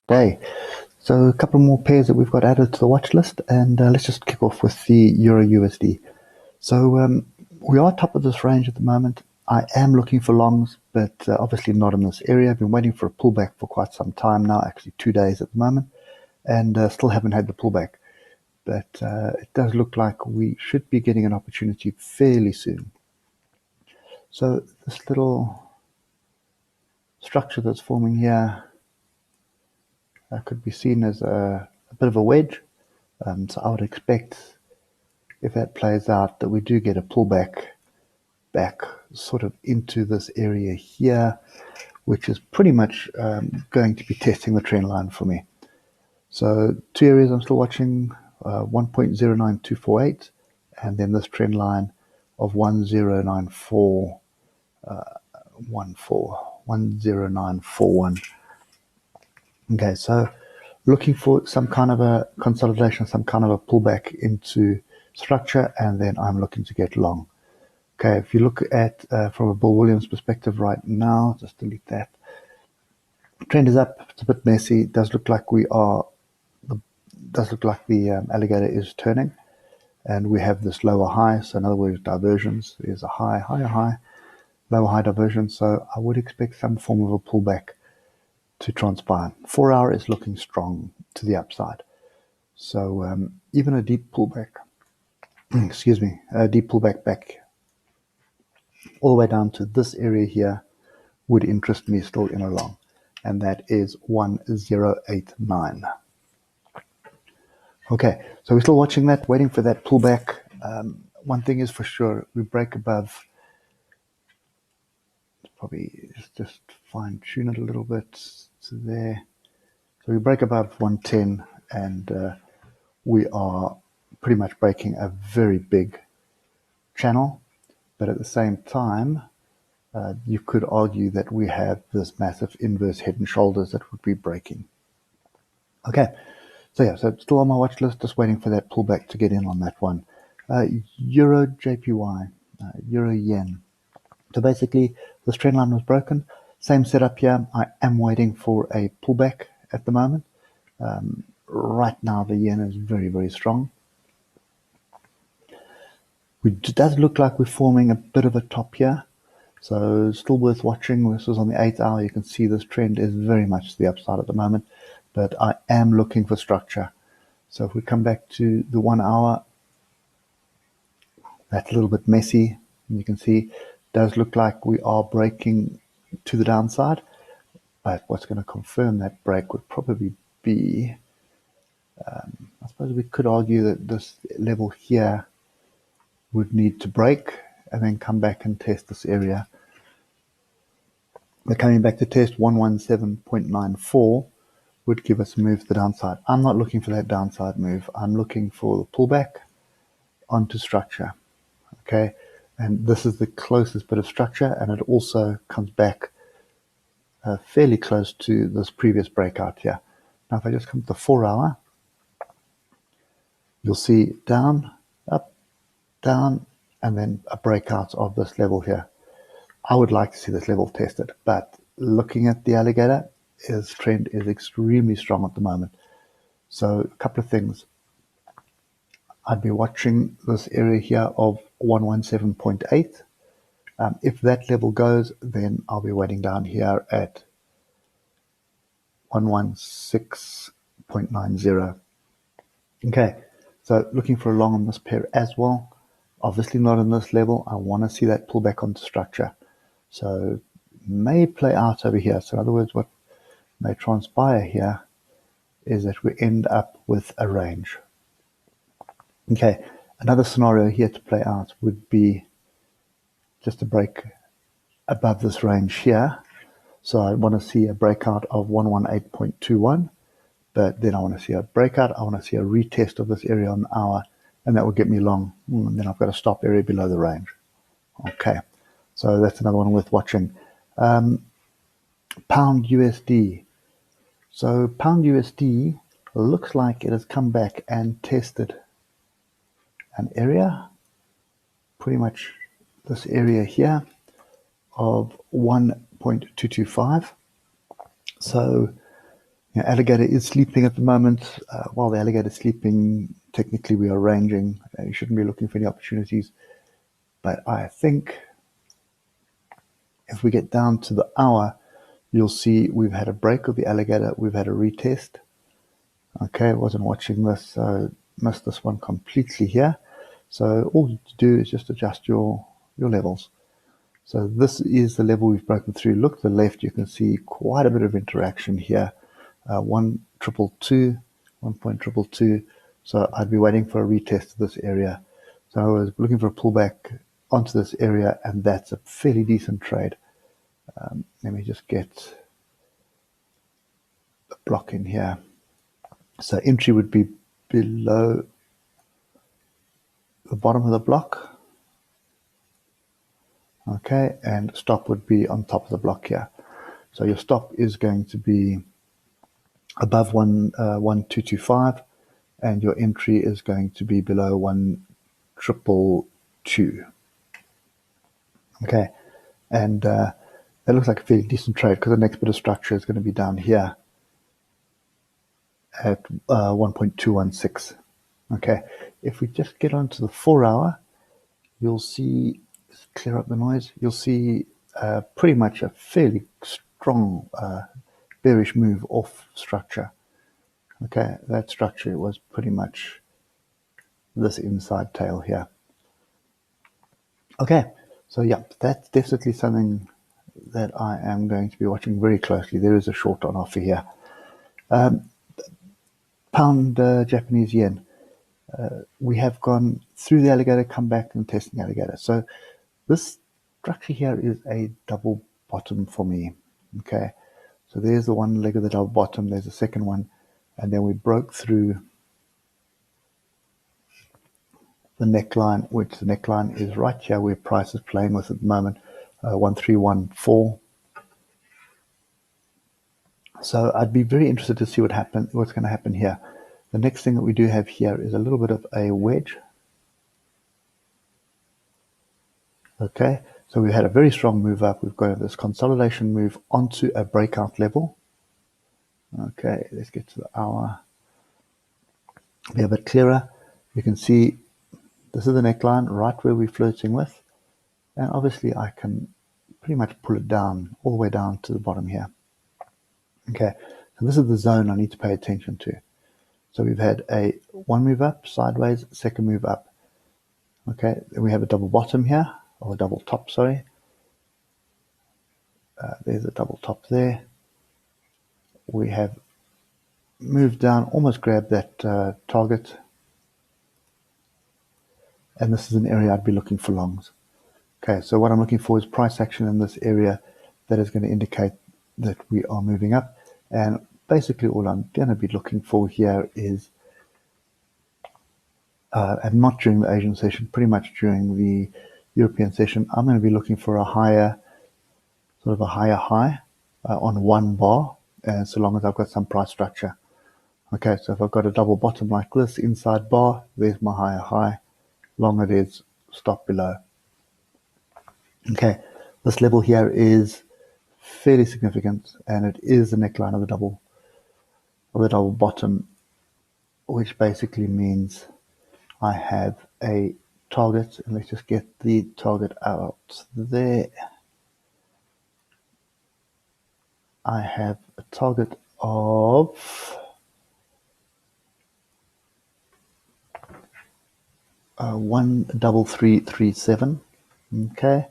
day. So a couple more pairs that we've got added to the watch list, and let's just kick off with the Euro USD. So we are top of this range at the moment. I am looking for longs, but obviously not in this area. I've been waiting for a pullback for quite some time now, actually 2 days at the moment, and still haven't had the pullback. But it does look like we should be getting an opportunity fairly soon. So this little structure that's forming here could be seen as a bit of a wedge. So I would expect, if that plays out, that we do get a pullback back sort of into this area here, which is pretty much going to be testing the trend line for me. So 2 areas I'm still watching, 1.09248, and then this trend line of 10941. Okay, so looking for some kind of a consolidation, some kind of a pullback into structure, and then I'm looking to get long. Okay, if you look at from a Bill Williams perspective right now, just delete that. Trend is up. It's a bit messy. It does look like the alligator is turning, and we have this lower high. So in other words, diversions. There's a high, higher high, lower high diversion. So I would expect some form of a pullback to transpire. 4 hour is looking strong to the upside. So even a deep pullback, a deep pullback back all the way down to this area here would interest me still in a long, and that is 1089. Okay, so we're still watching that, waiting for that pullback. One thing is for sure, we break above, probably just fine tune it a little bit to there. So we break above 110, and we are pretty much breaking a very big channel. But at the same time, you could argue that we have this massive inverse head and shoulders that would be breaking. Okay, so yeah, so it's still on my watch list, just waiting for that pullback to get in on that one. Euro JPY, Euro Yen. So basically, this trend line was broken. Same setup here. I am waiting for a pullback at the moment. Right now, the yen is very, very strong. It does look like we're forming a bit of a top here. So still worth watching. This is on the 8 hour. You can see this trend is very much to the upside at the moment, but I am looking for structure. So if we come back to the 1 hour, that's a little bit messy. You can see it does look like we are breaking to the downside, but what's going to confirm that break would probably be, I suppose we could argue that this level here would need to break and then come back and test this area. But coming back to test 117.94 would give us a move to the downside. I'm not looking for that downside move. I'm looking for the pullback onto structure. Okay, and this is the closest bit of structure, and it also comes back fairly close to this previous breakout here. Now, if I just come to the 4 hour, you'll see down, up, down, and then a breakout of this level here. I would like to see this level tested, but looking at the alligator, his trend is extremely strong at the moment. So a couple of things. I'd be watching this area here of 117.8. If that level goes, then I'll be waiting down here at 116.90. Okay, so looking for a long on this pair as well. Obviously not on this level. I want to see that pull back onto structure. So may play out over here. So in other words, what may transpire here is that we end up with a range. Okay, another scenario here to play out would be just a break above this range here. So I want to see a breakout of 118.21, but then I want to see a breakout. I want to see a retest of this area on the hour, and that will get me long. And then I've got a stop area below the range. Okay, so that's another one worth watching. Pound USD. So Pound USD looks like it has come back and tested an area, pretty much this area here of 1.225. So Alligator is sleeping at the moment. While the alligator is sleeping, technically we are ranging. You shouldn't be looking for any opportunities. But I think if we get down to the hour, you'll see we've had a break of the alligator. We've had a retest. Okay, I wasn't watching this, so missed this one completely here. So all you do is just adjust your levels. So this is the level we've broken through. Look to the left, you can see quite a bit of interaction here. 1.222, 1.222. So I'd be waiting for a retest of this area. So I was looking for a pullback onto this area, and that's a fairly decent trade. Let me just get the block in here. So entry would be below the bottom of the block. Okay, and stop would be on top of the block here. So your stop is going to be above 1.225, and your entry is going to be below 1.222. Okay, and that looks like a fairly decent trade because the next bit of structure is going to be down here at 1.216. Okay, if we just get onto the 4 hour, you'll see, clear up the noise, you'll see pretty much a fairly strong bearish move off structure. Okay, that structure was pretty much this inside tail here. Okay, so yeah, that's definitely something that I am going to be watching very closely. There is a short on offer here. Pound Japanese yen. We have gone through the alligator, come back and testing the alligator. So this structure here is a double bottom for me. Okay, so there's the one leg of the double bottom, there's the second one, and then we broke through the neckline, which the neckline is right here where price is playing with at the moment, 1314. So I'd be very interested to see what's going to happen here. The next thing that we do have here is a little bit of a wedge. Okay, so we had a very strong move up. We've got this consolidation move onto a breakout level. Okay, let's get to the hour. Be a bit clearer. You can see this is the neckline right where we're flirting with. And obviously I can pretty much pull it down, all the way down to the bottom here. Okay, so this is the zone I need to pay attention to. So we've had a one move up, sideways, second move up. Okay, then we have a double bottom here, or a double top, sorry. There's a double top there. We have moved down, almost grabbed that target. And this is an area I'd be looking for longs. Okay, so what I'm looking for is price action in this area that is going to indicate that we are moving up. And basically all I'm going to be looking for here is, and not during the Asian session, pretty much during the European session, I'm going to be looking for a higher, sort of a higher high on one bar, and so long as I've got some price structure. Okay, so if I've got a double bottom like this, inside bar, there's my higher high, long it is, stop below. Okay, this level here is fairly significant, and it is the neckline of the double bottom, which basically means I have a target, and let's just get the target out there. I have a target of 13337. Okay,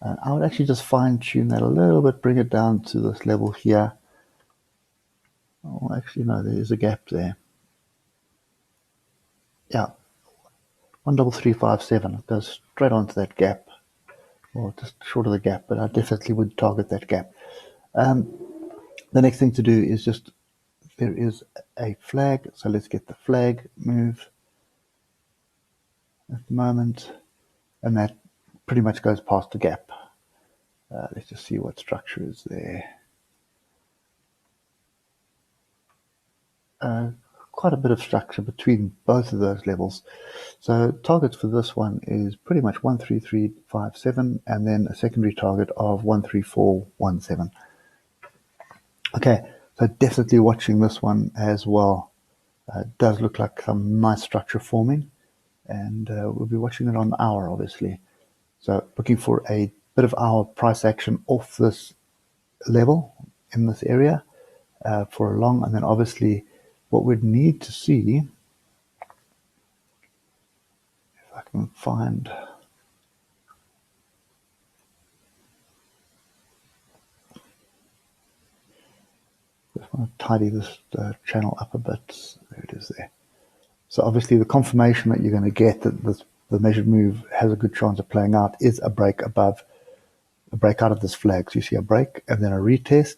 I would actually just fine tune that a little bit, bring it down to this level here. Oh, actually no, there is a gap there. Yeah, 13357. It goes straight onto that gap, or just short of the gap, but I definitely would target that gap. The next thing to do is just, there is a flag, so let's get the flag move at the moment, and that pretty much goes past the gap. Let's just see what structure is there. Quite a bit of structure between both of those levels. So targets for this one is pretty much 13357, and then a secondary target of 13417. Okay, So definitely watching this one as well. It does look like some nice structure forming, and we'll be watching it on the hour, obviously. So looking for a bit of our price action off this level in this area for a long, and then obviously what we'd need to see, if I can find, just want to tidy this channel up a bit. There it is there. So obviously the confirmation that you're going to get that the measured move has a good chance of playing out is a break above, a break out of this flag. So you see a break and then a retest,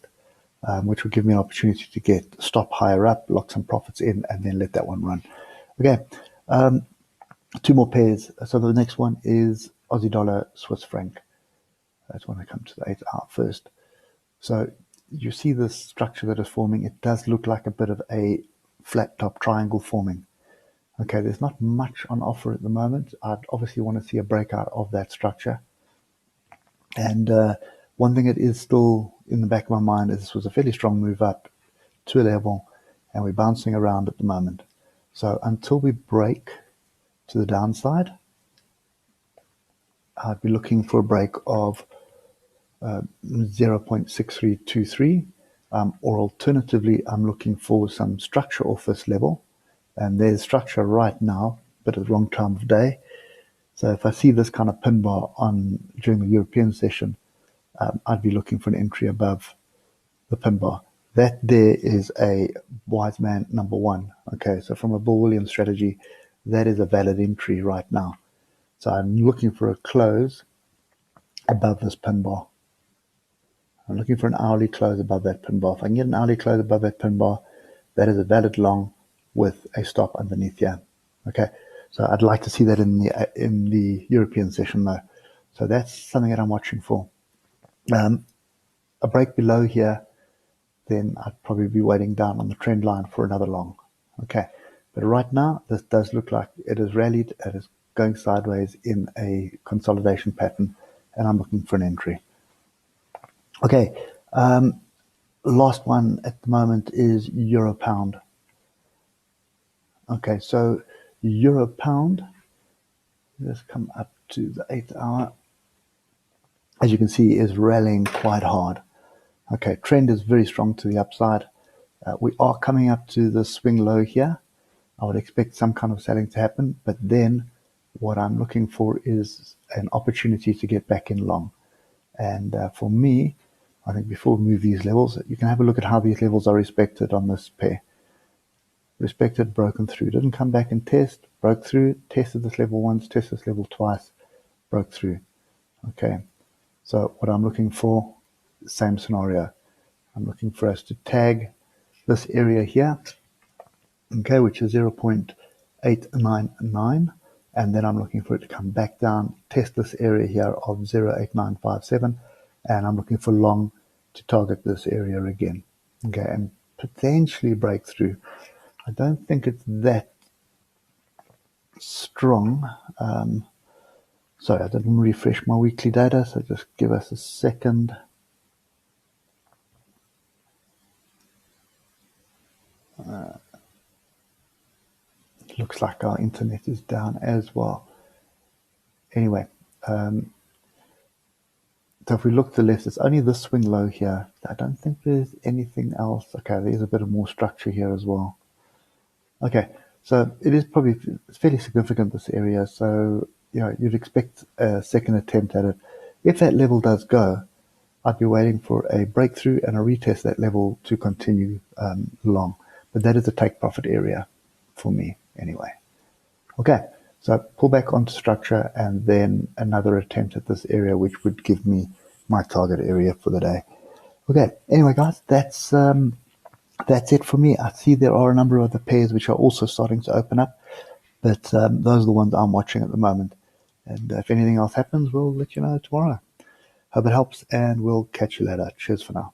which will give me an opportunity to get stop higher up, lock some profits in, and then let that one run. Okay, two more pairs. So the next one is Aussie dollar, Swiss franc. That's when I come to the 8 hour first. So you see this structure that is forming. It does look like a bit of a flat top triangle forming. Okay, there's not much on offer at the moment. I'd obviously want to see a breakout of that structure. And one thing that is still in the back of my mind is this was a fairly strong move up to a level, and we're bouncing around at the moment. So until we break to the downside, I'd be looking for a break of 0.6323, or alternatively, I'm looking for some structure off this level. And there's structure right now, but at the wrong time of day. So if I see this kind of pin bar on during the European session, I'd be looking for an entry above the pin bar. That there is a wise man number one. Okay, so from a Bill Williams strategy, that is a valid entry right now. So I'm looking for a close above this pin bar. I'm looking for an hourly close above that pin bar. If I can get an hourly close above that pin bar, that is a valid long with a stop underneath here. Okay, so I'd like to see that in the European session though. So that's something that I'm watching for. A break below here, then I'd probably be waiting down on the trend line for another long. Okay, but right now this does look like it has rallied. It is going sideways in a consolidation pattern, and I'm looking for an entry. Okay, last one at the moment is Euro Pound. Okay, so Euro Pound, let's come up to the 8 hour. As you can see, is rallying quite hard. Okay, trend is very strong to the upside. We are coming up to the swing low here. I would expect some kind of selling to happen, but then what I'm looking for is an opportunity to get back in long. And for me, I think before we move these levels, you can have a look at how these levels are respected on this pair. Respected, broken through, didn't come back and test, broke through, tested this level once, tested this level twice, broke through. Okay, so what I'm looking for, same scenario. I'm looking for us to tag this area here, okay, which is 0.899, and then I'm looking for it to come back down, test this area here of 0.8957, and I'm looking for long to target this area again, okay, and potentially break through. I don't think it's that strong. Sorry, I didn't refresh my weekly data, so just give us a second. It looks like our internet is down as well. Anyway, so if we look to the left, it's only this swing low here. I don't think there's anything else. Okay, there's a bit of more structure here as well. Okay, so it is probably fairly significant, this area. So, you know, you'd expect a second attempt at it. If that level does go, I'd be waiting for a breakthrough and a retest that level to continue long. But that is a take profit area for me anyway. Okay, so pull back onto structure and then another attempt at this area, which would give me my target area for the day. Okay, anyway, guys, that's it for me. I see there are a number of other pairs which are also starting to open up, but those are the ones I'm watching at the moment. And if anything else happens, we'll let you know tomorrow. Hope it helps, and we'll catch you later. Cheers for now.